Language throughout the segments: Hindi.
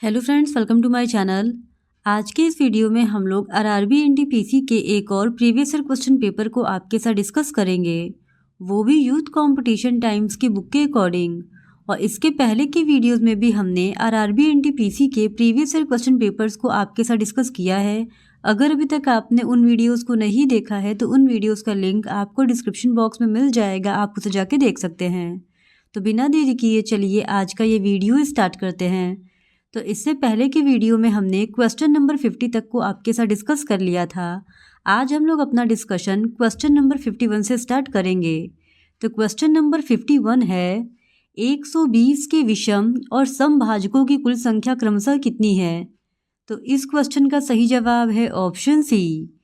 Hello friends, welcome to my channel. आज के इस वीडियो में हम लोग आरआरबी एनटीपीसी के एक और प्रीवियस ईयर क्वेश्चन पेपर को आपके साथ डिस्कस करेंगे, वो भी यूथ कंपटीशन टाइम्स की बुक के अकॉर्डिंग। और इसके पहले के वीडियोस में भी हमने आरआरबी एनटीपीसी के प्रीवियस ईयर क्वेश्चन पेपर्स को आपके साथ डिस्कस किया है। अगर अभी तक आपने उन वीडियोज़ को नहीं देखा है तो उन वीडियोज़ का लिंक आपको डिस्क्रिप्शन बॉक्स में मिल जाएगा, आप उसे जाके देख सकते हैं। तो बिना देरी किए चलिए आज का ये वीडियो स्टार्ट करते हैं। तो इससे पहले के वीडियो में हमने क्वेश्चन नंबर 50 तक को आपके साथ डिस्कस कर लिया था। आज हम लोग अपना डिस्कशन क्वेश्चन नंबर 51 से स्टार्ट करेंगे। तो क्वेश्चन नंबर 51 है, 120 के विषम और समभाजकों की कुल संख्या क्रमशः कितनी है? तो इस क्वेश्चन का सही जवाब है ऑप्शन सी,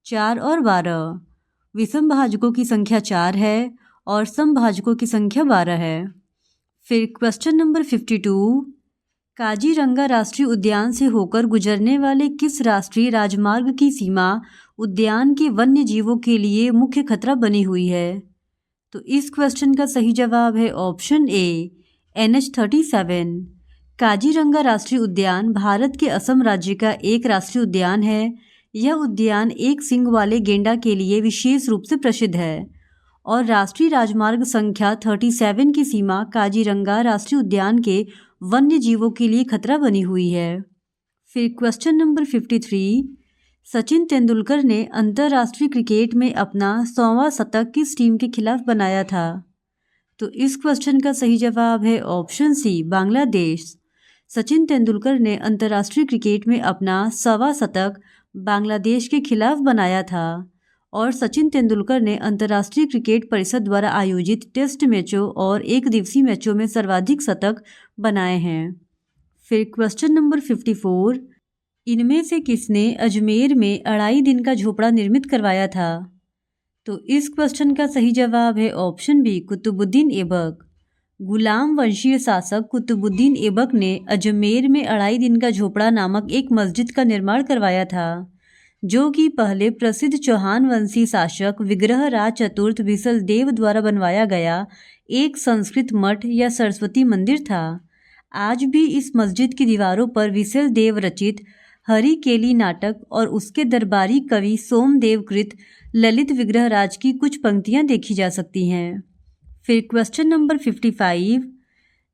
4 और 12। विषम भाजकों की संख्या 4 है और समभाजकों की संख्या 12 है। फिर क्वेश्चन नंबर 52, काजीरंगा राष्ट्रीय उद्यान से होकर गुजरने वाले किस राष्ट्रीय राजमार्ग की सीमा उद्यान के वन्य जीवों के लिए मुख्य खतरा बनी हुई है? तो इस क्वेश्चन का सही जवाब है ऑप्शन ए, NH-37। काजीरंगा राष्ट्रीय उद्यान भारत के असम राज्य का एक राष्ट्रीय उद्यान है। यह उद्यान एक सींग वाले गेंडा के लिए विशेष रूप से प्रसिद्ध है और राष्ट्रीय राजमार्ग संख्या 37 की सीमा काजीरंगा राष्ट्रीय उद्यान के वन्य जीवों के लिए खतरा बनी हुई है। फिर क्वेश्चन नंबर 53, सचिन तेंदुलकर ने अंतर्राष्ट्रीय क्रिकेट में अपना 100वां शतक किस टीम के खिलाफ बनाया था? तो इस क्वेश्चन का सही जवाब है ऑप्शन सी, बांग्लादेश। सचिन तेंदुलकर ने अंतर्राष्ट्रीय क्रिकेट में अपना 100वां शतक बांग्लादेश के खिलाफ बनाया था और सचिन तेंदुलकर ने अंतर्राष्ट्रीय क्रिकेट परिषद द्वारा आयोजित टेस्ट मैचों और एक दिवसीय मैचों में सर्वाधिक शतक बनाए हैं। फिर क्वेश्चन नंबर 54, इनमें से किसने अजमेर में 2.5 दिन का झोपड़ा निर्मित करवाया था? तो इस क्वेश्चन का सही जवाब है ऑप्शन बी, कुतुबुद्दीन ऐबक। गुलाम वंशीय शासक कुतुबुद्दीन ऐबक ने अजमेर में 2.5 दिन का झोपड़ा नामक एक मस्जिद का निर्माण करवाया था, जो कि पहले प्रसिद्ध चौहान वंशी शासक विग्रह राज चतुर्थ विसलदेव द्वारा बनवाया गया एक संस्कृत मठ या सरस्वती मंदिर था। आज भी इस मस्जिद की दीवारों पर विसलदेव रचित हरिकेली नाटक और उसके दरबारी कवि सोमदेव कृत ललित विग्रह राज की कुछ पंक्तियां देखी जा सकती हैं। फिर क्वेश्चन नंबर 55,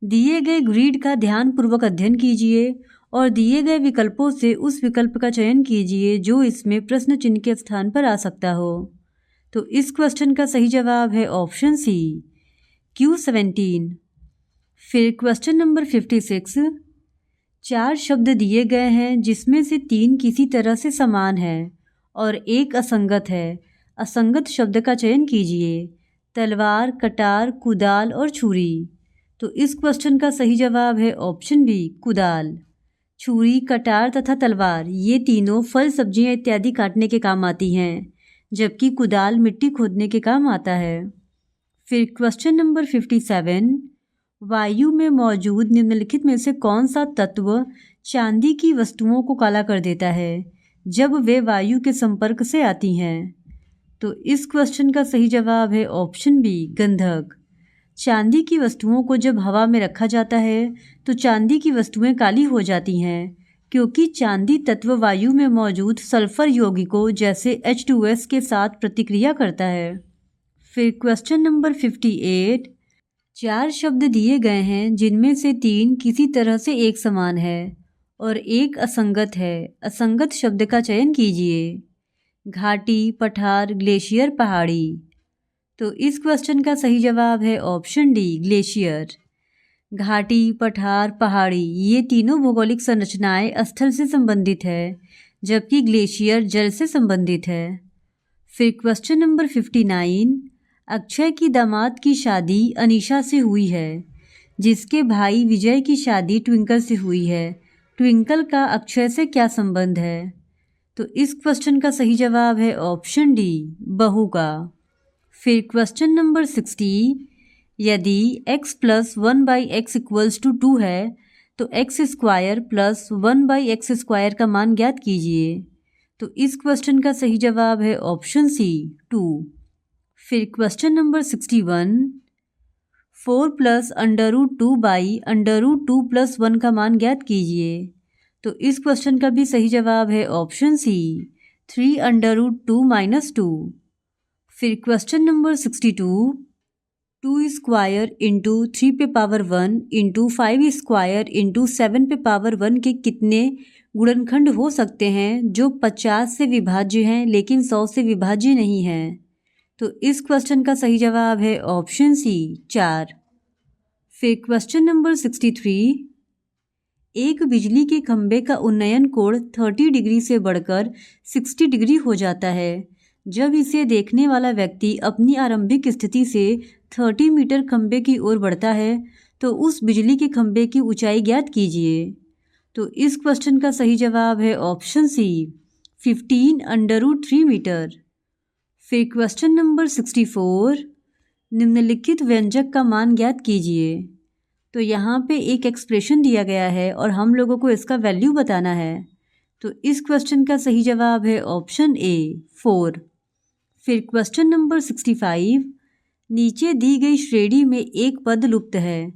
दिए गए ग्रिड का ध्यानपूर्वक अध्ययन कीजिए और दिए गए विकल्पों से उस विकल्प का चयन कीजिए जो इसमें प्रश्न चिन्ह के स्थान पर आ सकता हो। तो इस क्वेश्चन का सही जवाब है ऑप्शन सी, Q17। फिर क्वेश्चन नंबर 56, 4 शब्द दिए गए हैं जिसमें से 3 किसी तरह से समान है और एक असंगत है। असंगत शब्द का चयन कीजिए। तलवार, कटार, कुदाल और छुरी। तो इस क्वेश्चन का सही जवाब है ऑप्शन बी, कुदाल। छुरी, कटार तथा तलवार ये तीनों फल, सब्जियां इत्यादि काटने के काम आती हैं, जबकि कुदाल मिट्टी खोदने के काम आता है। फिर क्वेश्चन नंबर 57, वायु में मौजूद निम्नलिखित में से कौन सा तत्व चांदी की वस्तुओं को काला कर देता है जब वे वायु के संपर्क से आती हैं? तो इस क्वेश्चन का सही जवाब है ऑप्शन बी, गंधक। चांदी की वस्तुओं को जब हवा में रखा जाता है तो चांदी की वस्तुएं काली हो जाती हैं क्योंकि चांदी तत्व वायु में मौजूद सल्फर यौगिकों जैसे H2S के साथ प्रतिक्रिया करता है। फिर क्वेश्चन नंबर 58, 4 शब्द दिए गए हैं जिनमें से 3 किसी तरह से एक समान है और एक असंगत है। असंगत शब्द का चयन कीजिए। घाटी, पठार, ग्लेशियर, पहाड़ी। तो इस क्वेश्चन का सही जवाब है ऑप्शन डी, ग्लेशियर। घाटी, पठार, पहाड़ी ये तीनों भौगोलिक संरचनाएं स्थल से संबंधित है, जबकि ग्लेशियर जल से संबंधित है। फिर क्वेश्चन नंबर 59, अक्षय की दामाद की शादी अनीशा से हुई है, जिसके भाई विजय की शादी ट्विंकल से हुई है। ट्विंकल का अक्षय से क्या संबंध है? तो इस क्वेश्चन का सही जवाब है ऑप्शन डी, बहू का। फिर क्वेश्चन नंबर 60, यदि x + 1/x = 2 है तो x² + 1/x² का मान ज्ञात कीजिए। तो इस क्वेश्चन का सही जवाब है ऑप्शन सी, 2। फिर क्वेश्चन नंबर 61, 4 + √2/√2 + 1 का मान ज्ञात कीजिए। तो इस क्वेश्चन का भी सही जवाब है ऑप्शन सी 3√2 - 2। फिर क्वेश्चन नंबर 62, 2 स्क्वायर इंटू 3 पे पावर 1 इंटू 5 स्क्वायर इंटू 7 पे पावर 1 के कितने गुणनखंड हो सकते हैं जो 50 से विभाज्य हैं लेकिन 100 से विभाज्य नहीं हैं। तो इस क्वेश्चन का सही जवाब है ऑप्शन सी 4। फिर क्वेश्चन नंबर 63, एक बिजली के खंभे का उन्नयन कोण 30 डिग्री से बढ़कर 60 डिग्री हो जाता है। जब इसे देखने वाला व्यक्ति अपनी आरंभिक स्थिति से 30 मीटर खंभे की ओर बढ़ता है तो उस बिजली के खंभे की ऊंचाई ज्ञात कीजिए। तो इस क्वेश्चन का सही जवाब है ऑप्शन सी 15√3 मीटर। फिर क्वेश्चन नंबर 64, निम्नलिखित व्यंजक का मान ज्ञात कीजिए। तो यहाँ पे एक एक्सप्रेशन दिया गया है और हम लोगों को इसका वैल्यू बताना है। तो इस क्वेश्चन का सही जवाब है ऑप्शन ए 4। फिर क्वेश्चन नंबर 65, नीचे दी गई श्रेणी में एक पद लुप्त है।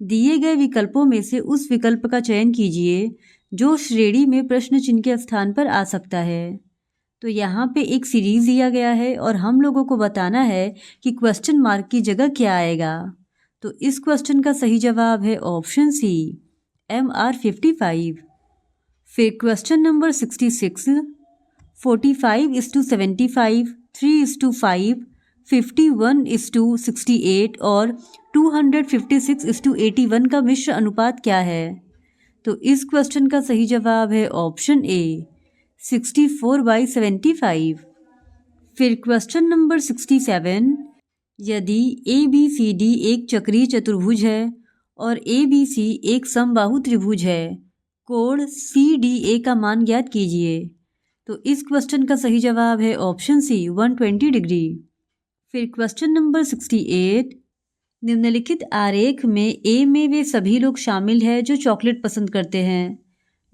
दिए गए विकल्पों में से उस विकल्प का चयन कीजिए जो श्रेणी में प्रश्न चिन्ह के स्थान पर आ सकता है। तो यहाँ पे एक सीरीज दिया गया है और हम लोगों को बताना है कि क्वेश्चन मार्क की जगह क्या आएगा। तो इस क्वेश्चन का सही जवाब है ऑप्शन सी MR 55। फिर क्वेश्चन नंबर 66, 45:75, 3:5, 51:68 और 256:81 का मिश्र अनुपात क्या है। तो इस क्वेश्चन का सही जवाब है ऑप्शन ए 64/75। फिर क्वेश्चन नंबर 67, यदि ABCD एक चक्रीय चतुर्भुज है और ABC एक समबाहु त्रिभुज है, कोण CDA का मान ज्ञात कीजिए। तो इस क्वेश्चन का सही जवाब है ऑप्शन सी 120 डिग्री। फिर क्वेश्चन नंबर 68, निम्नलिखित आरेख में A में वे सभी लोग शामिल हैं जो चॉकलेट पसंद करते हैं,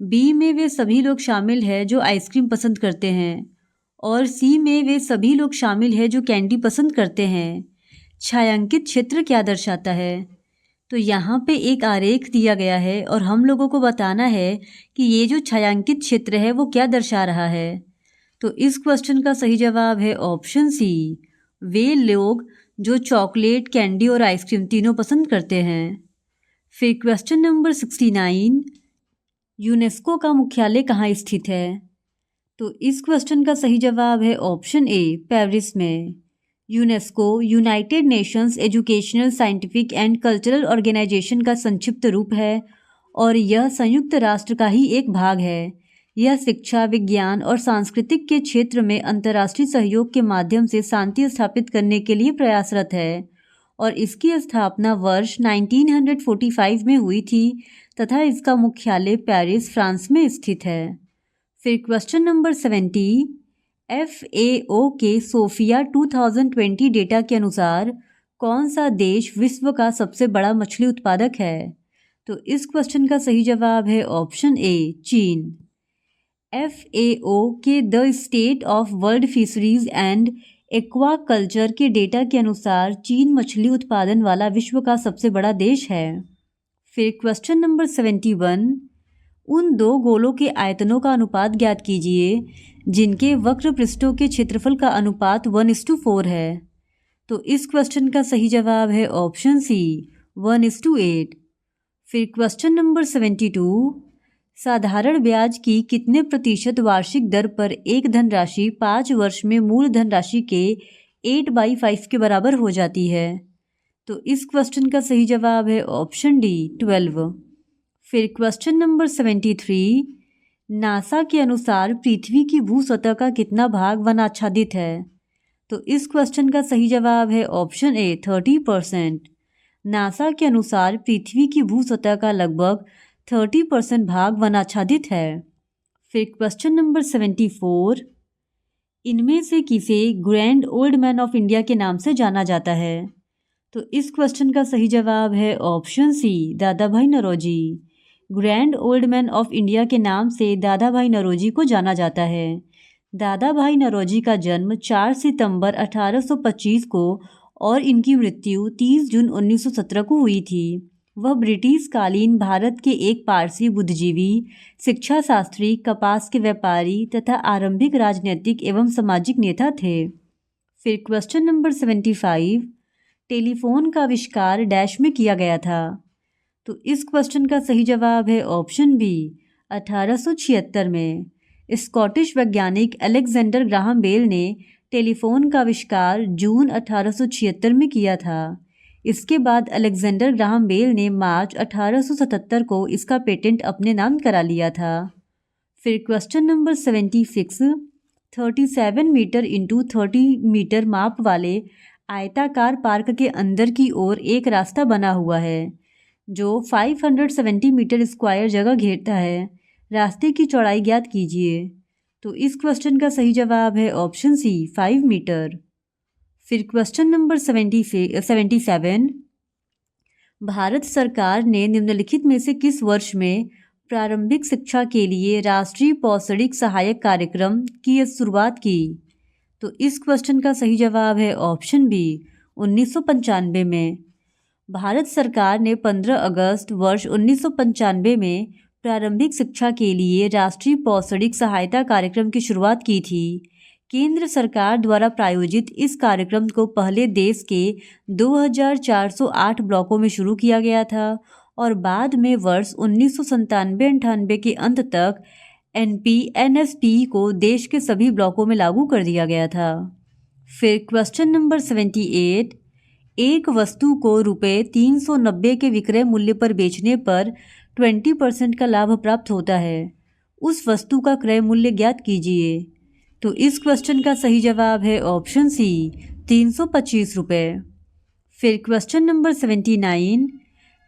B में वे सभी लोग शामिल हैं जो आइसक्रीम पसंद करते हैं और C में वे सभी लोग शामिल हैं जो कैंडी पसंद करते हैं। छायांकित क्षेत्र क्या दर्शाता है। तो यहाँ पे एक आरेख दिया गया है और हम लोगों को बताना है कि ये जो छायांकित क्षेत्र है वो क्या दर्शा रहा है। तो इस क्वेश्चन का सही जवाब है ऑप्शन सी, वे लोग जो चॉकलेट, कैंडी और आइसक्रीम तीनों पसंद करते हैं। फिर क्वेश्चन नंबर 69, यूनेस्को का मुख्यालय कहाँ स्थित है। तो इस क्वेश्चन का सही जवाब है ऑप्शन ए पेरिस में। UNESCO united nations educational, scientific and cultural organisation का संक्षिप्त रूप है और यह संयुक्त राष्ट्र का ही एक भाग है। यह शिक्षा, विज्ञान और सांस्कृतिक के क्षेत्र में अंतर्राष्ट्रीय सहयोग के माध्यम से शांति स्थापित करने के लिए प्रयासरत है और इसकी स्थापना वर्ष 1945 में हुई थी तथा इसका मुख्यालय पेरिस, फ्रांस में स्थित है। फिर क्वेश्चन नंबर 70, FAO के सोफिया 2020 डेटा के अनुसार कौन सा देश विश्व का सबसे बड़ा मछली उत्पादक है। तो इस क्वेश्चन का सही जवाब है ऑप्शन ए चीन। FAO के the state of world fisheries and aquaculture के डेटा के अनुसार चीन मछली उत्पादन वाला विश्व का सबसे बड़ा देश है। फिर क्वेश्चन नंबर 71, उन दो गोलों के आयतनों का अनुपात ज्ञात कीजिए जिनके वक्र पृष्ठों के क्षेत्रफल का अनुपात 1:4 है। तो इस क्वेश्चन का सही जवाब है ऑप्शन सी 1:8। फिर क्वेश्चन नंबर 72, साधारण ब्याज की कितने प्रतिशत वार्षिक दर पर एक धनराशि 5 वर्ष में मूल धनराशि के 8/5 के बराबर हो जाती है। तो इस क्वेश्चन का सही जवाब है ऑप्शन डी 12। फिर क्वेश्चन नंबर 73, नासा के अनुसार पृथ्वी की भूसतह का कितना भाग वनाच्छादित है। तो इस क्वेश्चन का सही जवाब है ऑप्शन ए 30%। नासा के अनुसार पृथ्वी की भूसतह का लगभग 30% भाग वनाच्छादित है। फिर क्वेश्चन नंबर 74, इनमें से किसे grand old man of India के नाम से जाना जाता है। तो इस क्वेश्चन का सही जवाब है option C Dadabhai Naoroji. Grand old man of India के नाम से दादा भाई नौरोजी को जाना जाता है। दादा भाई नौरोजी का जन्म 4 सितंबर 1825 को और इनकी मृत्यु 30 जून 1917 को हुई थी। वह ब्रिटिश कालीन भारत के एक पारसी बुद्धिजीवी, शिक्षा शास्त्री, कपास के व्यापारी तथा आरंभिक राजनीतिक एवं सामाजिक नेता थे। फिर क्वेश्चन नंबर 75, टेलीफोन का आविष्कार डैश में किया गया था। तो इस क्वेश्चन का सही जवाब है ऑप्शन बी 1876 में। स्कॉटिश वैज्ञानिक अलेक्जेंडर ग्राहम बेल ने टेलीफोन का आविष्कार जून 1876 में किया था। इसके बाद अलेक्जेंडर ग्राहम बेल ने मार्च 1877 को इसका पेटेंट अपने नाम करा लिया था। फिर question number 76, 37 metre into 30 metre माप वाले आयताकार पार्क के अंदर की ओर एक रास्ता बना हुआ है जो 570 मीटर स्क्वायर जगह घेरता है। रास्ते की चौड़ाई ज्ञात कीजिए। तो इस क्वेश्चन का सही जवाब है ऑप्शन सी 5 मीटर। फिर क्वेश्चन नंबर 77, भारत सरकार ने निम्नलिखित में से किस वर्ष में प्रारंभिक शिक्षा के लिए राष्ट्रीय शैक्षणिक सहायक कार्यक्रम की शुरुआत की? तो इस क्वेश्चन का सही जवाब है ऑप्शन बी 1995 में। भारत सरकार ने 15 अगस्त वर्ष 1995 में प्रारंभिक शिक्षा के लिए राष्ट्रीय शैक्षणिक सहायता कार्यक्रम की शुरुआत की थी। केंद्र सरकार द्वारा प्रायोजित इस कार्यक्रम को पहले देश के 2408 ब्लॉकों में शुरू किया गया था और बाद में वर्ष 1997-98 के अंत तक NSP को देश के सभी ब्लॉकों में लागू कर दिया गया था। फिर क्वेश्चन नंबर 78, एक वस्तु को रुपये 390 के विक्रय मूल्य पर बेचने पर 20% का लाभ प्राप्त होता है। उस वस्तु का क्रय मूल्य ज्ञात कीजिए। तो इस क्वेश्चन का सही जवाब है ऑप्शन सी 325 रुपये। फिर क्वेश्चन नंबर 79,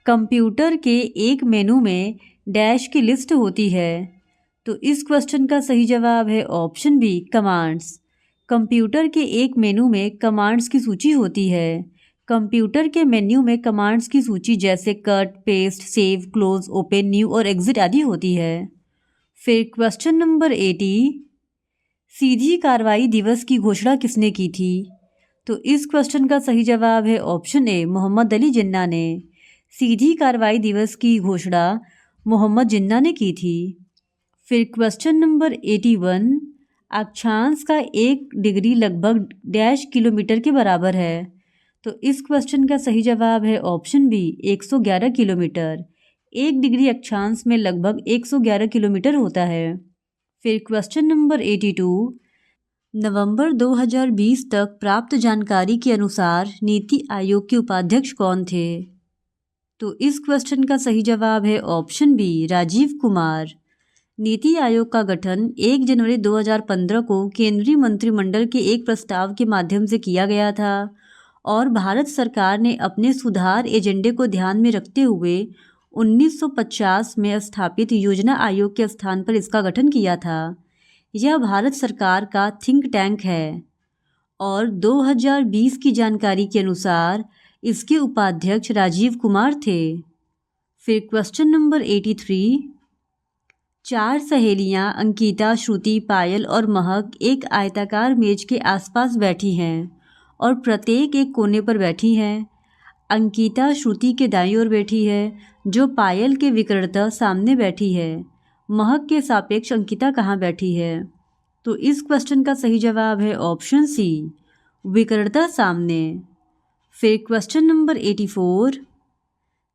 कंप्यूटर के एक मेनू में डैश की लिस्ट होती है। तो इस क्वेश्चन का सही जवाब है ऑप्शन बी कमांड्स। कंप्यूटर के एक मेनू में कमांड्स की सूची होती है। कंप्यूटर के मेन्यू में कमांड्स की सूची जैसे cut, paste, save, close, open, new और एग्जिट आदि होती है। फिर क्वेश्चन नंबर 80, सीधी कार्रवाई दिवस की घोषणा किसने की थी? तो इस क्वेश्चन का सही जवाब है ऑप्शन ए मोहम्मद अली जिन्ना ने। सीधी कार्रवाई दिवस की घोषणा मोहम्मद जिन्ना ने की थी। फिर क्वेश्चन नंबर 81, अक्षांश का 1 डिग्री लगभग डैश किलोमीटर के बराबर है। तो इस क्वेश्चन का सही जवाब है ऑप्शन बी 111 किलोमीटर। 1 डिग्री अक्षांश में लगभग 111 किलोमीटर होता है। फिर क्वेश्चन नंबर 82, नवंबर 2020 तक प्राप्त जानकारी के अनुसार नीति आयोग के उपाध्यक्ष कौन थे? तो इस क्वेश्चन का सही जवाब है ऑप्शन बी राजीव कुमार। नीति आयोग का गठन 1 जनवरी 2015 को केंद्रीय मंत्रिमंडल के एक प्रस्ताव के माध्यम से किया गया था और भारत सरकार ने अपने सुधार एजेंडे को ध्यान में रखते हुए 1950 में स्थापित योजना आयोग के स्थान पर इसका गठन किया था। यह भारत सरकार का थिंक टैंक है और 2020 की जानकारी के अनुसार इसके उपाध्यक्ष राजीव कुमार थे। फिर क्वेश्चन नंबर 83, 4 सहेलियां अंकिता, श्रुति, पायल और महक एक आयताकार मेज के आसपास बैठी हैं और प्रत्येक एक कोने पर बैठी हैं। अंकिता श्रुति के दाईं ओर बैठी है जो पायल के विकटतः सामने बैठी है। महक के सापेक्ष अंकिता कहाँ बैठी है? तो इस क्वेश्चन का सही जवाब है ऑप्शन सी विकटतः सामने। फिर क्वेश्चन नंबर 84,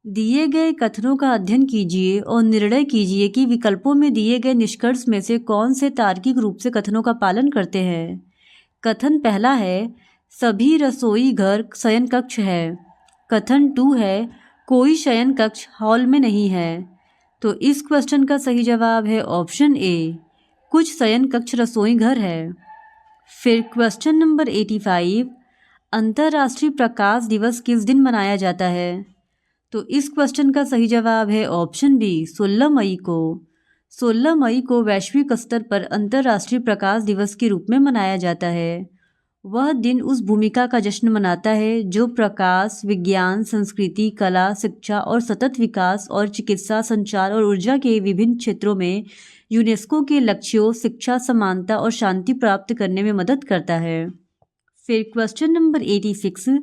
दिए गए कथनों का अध्ययन कीजिए और निर्णय कीजिए कि विकल्पों में दिए गए निष्कर्ष में से कौन से तार्किक रूप से कथनों का पालन करते हैं। कथन पहला है सभी रसोई घर शयन कक्ष है। कथन 2 है कोई शयन कक्ष हॉल में नहीं है। तो इस क्वेश्चन का सही जवाब है ऑप्शन ए कुछ शयन कक्ष रसोई घर है। फिर क्वेश्चन नंबर 85, अंतर्राष्ट्रीय प्रकाश दिवस किस दिन मनाया जाता है? तो इस क्वेश्चन का सही जवाब है ऑप्शन बी 16 मई को। 16 मई को वैश्विक स्तर पर अंतर्राष्ट्रीय प्रकाश दिवस के रूप में मनाया जाता है। वह दिन उस भूमिका का जश्न मनाता है जो प्रकाश, विज्ञान, संस्कृति, कला, शिक्षा और सतत विकास और चिकित्सा, संचार और ऊर्जा के विभिन्न क्षेत्रों में यूनेस्को के लक्ष्यों, शिक्षा, समानता और शांति प्राप्त करने में मदद करता है। फिर क्वेश्चन नंबर 86,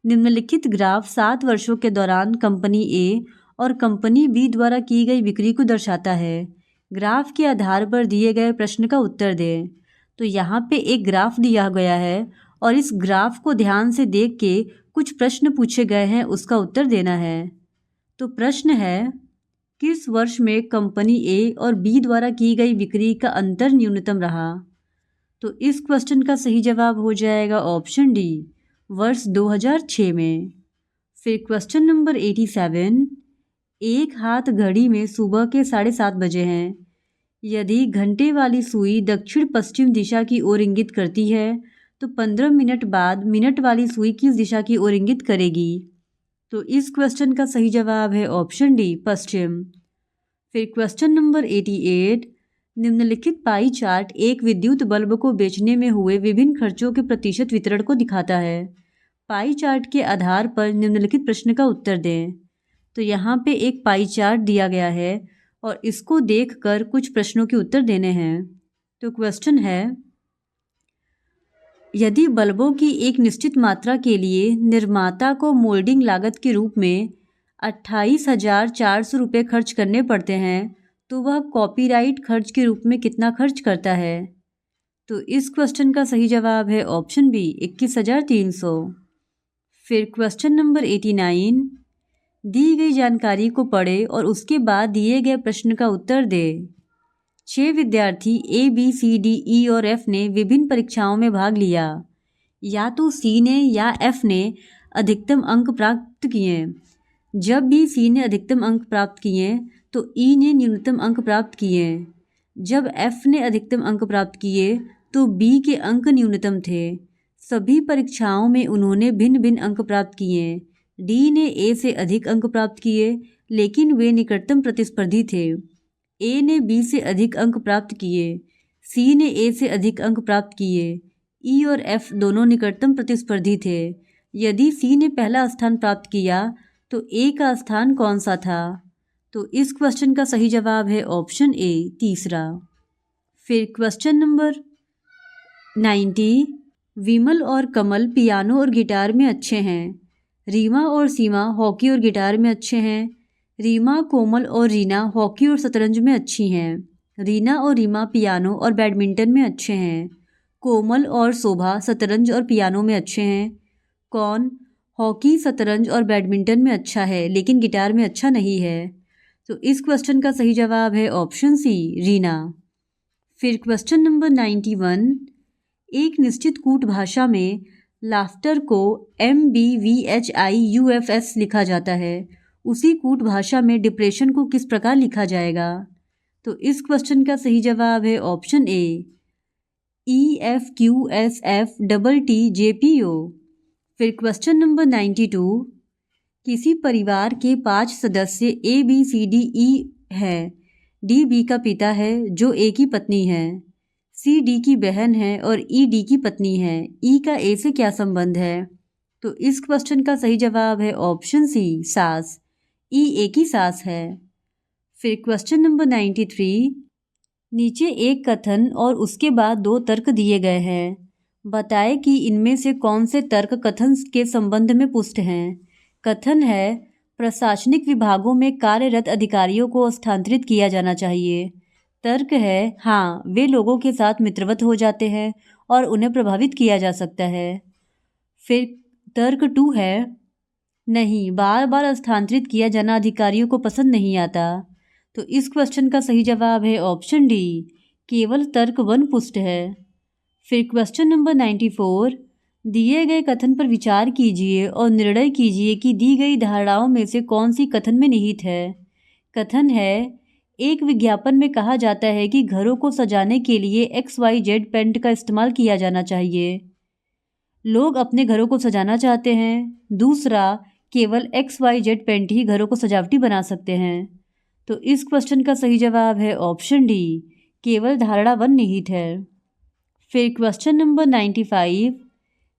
निम्नलिखित ग्राफ 7 वर्षों के दौरान कंपनी ए और कंपनी बी द्वारा की गई बिक्री को दर्शाता है। ग्राफ के आधार पर दिए गए प्रश्न का उत्तर दें। तो यहाँ पे एक ग्राफ दिया गया है और इस ग्राफ को ध्यान से देख के कुछ प्रश्न पूछे गए हैं, उसका उत्तर देना है। तो प्रश्न है, किस वर्ष में कंपनी ए और बी द्वारा की गई बिक्री का अंतर न्यूनतम रहा? तो इस क्वेश्चन का सही जवाब हो जाएगा ऑप्शन डी, वर्ष 2006 में। फिर क्वेश्चन नंबर 87, एक हाथ घड़ी में सुबह के 7:30 बजे हैं। यदि घंटे वाली सुई दक्षिण पश्चिम दिशा की ओर इंगित करती है तो 15 मिनट बाद मिनट वाली सुई किस दिशा की ओर इंगित करेगी? तो इस क्वेश्चन का सही जवाब है ऑप्शन डी, पश्चिम। फिर क्वेश्चन नंबर 88, निम्नलिखित पाई चार्ट एक विद्युत बल्ब को बेचने में हुए विभिन्न खर्चों के प्रतिशत वितरण को दिखाता है। पाई चार्ट के आधार पर निम्नलिखित प्रश्न का उत्तर दें। तो यहाँ पे एक पाई चार्ट दिया गया है और इसको देखकर कुछ प्रश्नों के उत्तर देने हैं। तो क्वेश्चन है, यदि बल्बों की एक निश्चित मात्रा के लिए निर्माता को मोल्डिंग लागत के रूप में 28,400 रुपये खर्च करने पड़ते हैं तो वह कॉपीराइट खर्च के रूप में कितना खर्च करता है? तो इस क्वेश्चन का सही जवाब है ऑप्शन बी, 21,300। फिर क्वेश्चन नंबर 89, दी गई जानकारी को पढ़े और उसके बाद दिए गए प्रश्न का उत्तर दें। 6 विद्यार्थी ए, बी, सी, डी, ई और एफ ने विभिन्न परीक्षाओं में भाग लिया। या तो सी ने या एफ ने अधिकतम अंक प्राप्त किए। जब भी सी ने अधिकतम अंक प्राप्त किए तो ई ने न्यूनतम अंक प्राप्त किए। जब एफ ने अधिकतम अंक प्राप्त किए तो बी के अंक न्यूनतम थे। सभी परीक्षाओं में उन्होंने भिन्न भिन्न अंक प्राप्त किए। डी ने ए से अधिक अंक प्राप्त किए लेकिन वे निकटतम प्रतिस्पर्धी थे। ए ने बी से अधिक अंक प्राप्त किए। सी ने ए से अधिक अंक प्राप्त किए। ई और एफ दोनों निकटतम प्रतिस्पर्धी थे। यदि सी ने पहला स्थान प्राप्त किया तो ए का स्थान कौन सा था? तो इस क्वेश्चन का सही जवाब है ऑप्शन ए, तीसरा। फिर क्वेश्चन नंबर 90, विमल और कमल पियानो और गिटार में अच्छे हैं। रीमा और सीमा हॉकी और गिटार में अच्छे हैं। रीमा, कोमल और रीना हॉकी और शतरंज में अच्छी हैं। रीना और रीमा पियानो और बैडमिंटन में अच्छे हैं। कोमल और शोभा शतरंज और पियानो में अच्छे हैं। कौन हॉकी, शतरंज और बैडमिंटन में अच्छा है लेकिन गिटार में अच्छा नहीं है? तो इस क्वेश्चन का सही जवाब है ऑप्शन सी, रीना। फिर क्वेश्चन नंबर 91, एक निश्चित कूट भाषा में लाफ्टर को MBVHIUFS लिखा जाता है। उसी कूट भाषा में डिप्रेशन को किस प्रकार लिखा जाएगा? तो इस क्वेश्चन का सही जवाब है ऑप्शन ए, EFQSFTTJPO। फिर क्वेश्चन नंबर 92, किसी परिवार के 5 सदस्य ABCDE हैं। डी बी का पिता है जो ए की पत्नी है। सी डी की बहन है और ई डी की पत्नी है। ई का ए से क्या संबंध है? तो इस क्वेश्चन का सही जवाब है ऑप्शन सी, सास। ई ए की सास है। फिर क्वेश्चन नंबर 93, नीचे एक कथन और उसके बाद 2 तर्क दिए गए हैं। बताएं कि इनमें से कौन से तर्क कथन के संबंध में पुष्ट हैं। कथन है, प्रशासनिक विभागों में कार्यरत अधिकारियों को स्थानांतरित किया जाना चाहिए। तर्क है, हाँ, वे लोगों के साथ मित्रवत हो जाते हैं और उन्हें प्रभावित किया जा सकता है। फिर तर्क 2 है, नहीं, बार बार स्थानांतरित किया जाना अधिकारियों को पसंद नहीं आता। तो इस क्वेश्चन का सही जवाब है ऑप्शन डी, केवल तर्क 1 पुष्ट है। फिर क्वेश्चन नंबर 94, दिए गए कथन पर विचार कीजिए और निर्णय कीजिए कि दी गई धारणाओं में से कौन सी कथन में निहित है। कथन है, एक विज्ञापन में कहा जाता है कि घरों को सजाने के लिए XYZ पेंट का इस्तेमाल किया जाना चाहिए। लोग अपने घरों को सजाना चाहते हैं। दूसरा, केवल XYZ पेंट ही घरों को सजावटी बना सकते हैं। तो इस क्वेश्चन का सही जवाब है ऑप्शन डी, केवल धारणा 1 निहित है। फिर क्वेश्चन नंबर 95,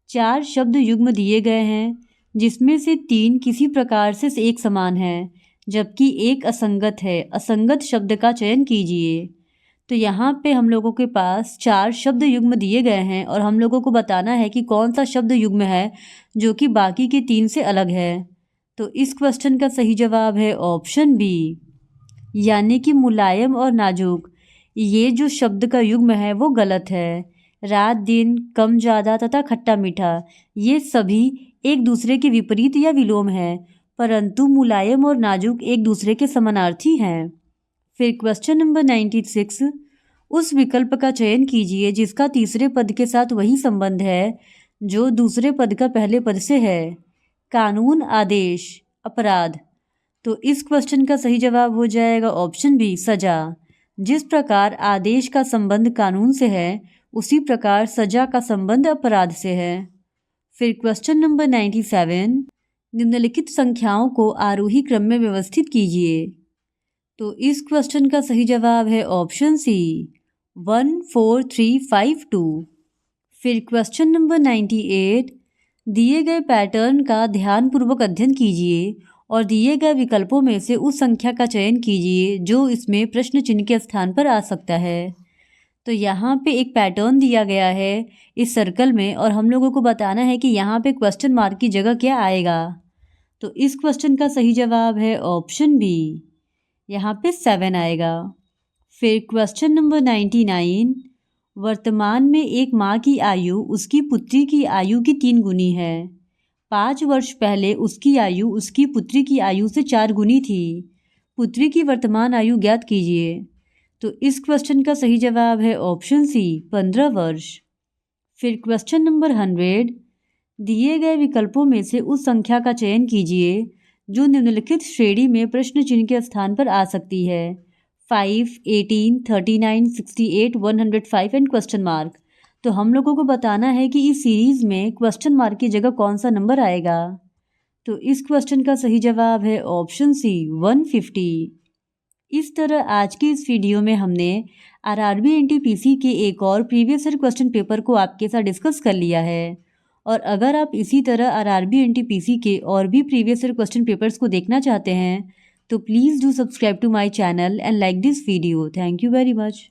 4 शब्द युग्म दिए गए हैं जिसमें से 3 किसी प्रकार से एक समान है जबकि एक असंगत है। असंगत शब्द का चयन कीजिए। तो यहाँ पे हम लोगों के पास 4 शब्द युग्म दिए गए हैं और हम लोगों को बताना है कि कौन सा शब्द युग्म है जो कि बाकी के 3 से अलग है। तो इस क्वेश्चन का सही जवाब है ऑप्शन बी, यानी कि मुलायम और नाजुक। ये जो शब्द का युग्म है वो गलत है। रात दिन, कम ज़्यादा तथा खट्टा मीठा, ये सभी एक दूसरे के विपरीत या विलोम है, परंतु मुलायम और नाजुक एक दूसरे के समानार्थी हैं। फिर क्वेश्चन नंबर 96, उस विकल्प का चयन कीजिए जिसका तीसरे पद के साथ वही संबंध है जो दूसरे पद का पहले पद से है। कानून, आदेश, अपराध। तो इस क्वेश्चन का सही जवाब हो जाएगा ऑप्शन बी, सजा। जिस प्रकार आदेश का संबंध कानून से है, उसी प्रकार सजा का संबंध अपराध से है। फिर क्वेश्चन नंबर 97, निम्नलिखित संख्याओं को आरोही क्रम में व्यवस्थित कीजिए। तो इस क्वेश्चन का सही जवाब है ऑप्शन सी, 1 4 3 5 2। फिर क्वेश्चन नंबर 98, दिए गए पैटर्न का ध्यानपूर्वक अध्ययन कीजिए और दिए गए विकल्पों में से उस संख्या का चयन कीजिए जो इसमें प्रश्न चिन्ह के स्थान पर आ सकता है। तो यहाँ पे एक पैटर्न दिया गया है इस सर्कल में और हम लोगों को बताना है कि यहाँ पे क्वेश्चन मार्क की जगह क्या आएगा। तो इस क्वेश्चन का सही जवाब है ऑप्शन बी, यहाँ पे 7 आएगा। फिर क्वेश्चन नंबर 99, वर्तमान में एक माँ की आयु उसकी पुत्री की आयु की 3 गुनी है। 5 वर्ष पहले उसकी आयु उसकी पुत्री की आयु से 4 गुनी थी। पुत्री की वर्तमान आयु ज्ञात कीजिए। तो इस क्वेश्चन का सही जवाब है ऑप्शन सी, 15 वर्ष। फिर क्वेश्चन नंबर 100, दिए गए विकल्पों में से उस संख्या का चयन कीजिए जो निम्नलिखित श्रेणी में प्रश्न चिन्ह के स्थान पर आ सकती है। 5, 18, 39, 68, 105 एंड क्वेश्चन मार्क। तो हम लोगों को बताना है कि इस सीरीज में क्वेश्चन मार्क की जगह कौन सा नंबर आएगा। तो इस क्वेश्चन का सही जवाब है ऑप्शन सी, 150। इस तरह आज की इस वीडियो में हमने आरआरबी एनटीपीसी के एक और प्रीवियस ईयर क्वेश्चन पेपर को आपके साथ डिस्कस कर लिया है। और अगर आप इसी तरह आरआरबी एनटीपीसी के और भी प्रीवियस ईयर क्वेश्चन पेपर्स को देखना चाहते हैं तो please do subscribe to my channel and like this video. Thank you very much.